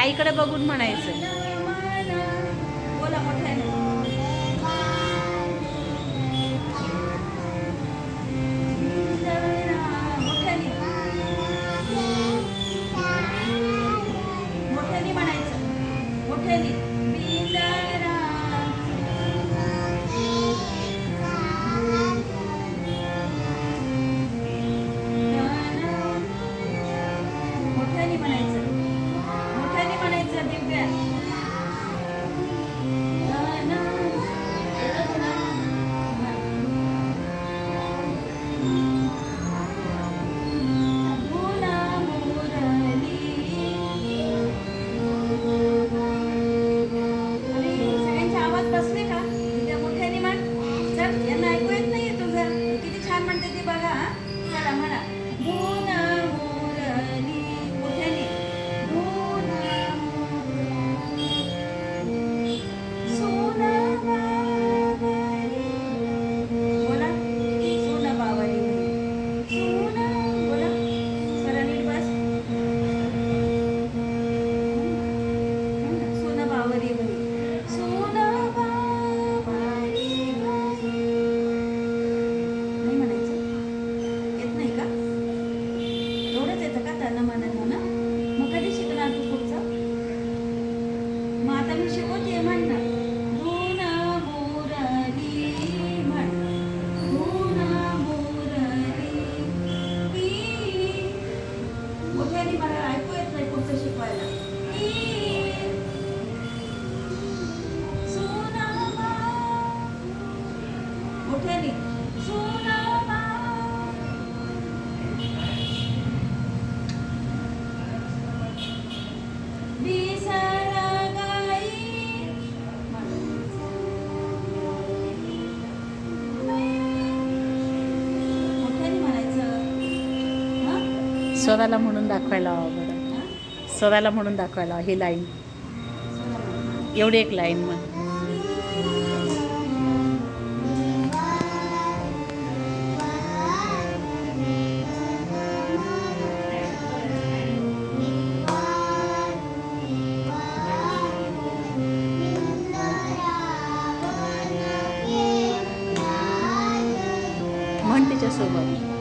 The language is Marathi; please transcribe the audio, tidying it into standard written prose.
आईकडे बघून म्हणायचं. बोला मोठ्याने. मोठ्याने मोठ्याने म्हणायचं. मोठ्याने मोठ्याने म्हणायचं. मोठ्याने म्हणायचं दिव्या. सगळ्यांचे आवाज बसले का? त्या मोठ्याने म्हण. चल, यांना ऐकू येत नाहीये तुझं. किती छान म्हणते ती बघा. हा, चला म्हणा. भुना मुरली. मोठ्याने. भुना सोना बावरी. बोला. सोना बावरी. सोना. बोला. जरा नीट बस. सोना बावरी म्हणे. सोना बावरी म्हणे. नाही म्हणायचं. येत नाही का? एवढंच येतं का त्यांना म्हणायला ना? मग कधी शिकणार तू पुढचं? मग आता मी शिकवते म्हण ना. भुना मुरली म्हण. भुना मुरली. मोठ्याने मला ऐकू येत नाही पुढचं शिकवायला. सोना मोठ्याने. सोना दिसायला गाई. मोठ्याने म्हणायचं. हा? स्वतःला म्हणून दाखवायला हवं बरं. स्वतःला म्हणून दाखवायला हवं ही लाईन. एवढी एक लाईन मग. म्हण तिच्यासोबत.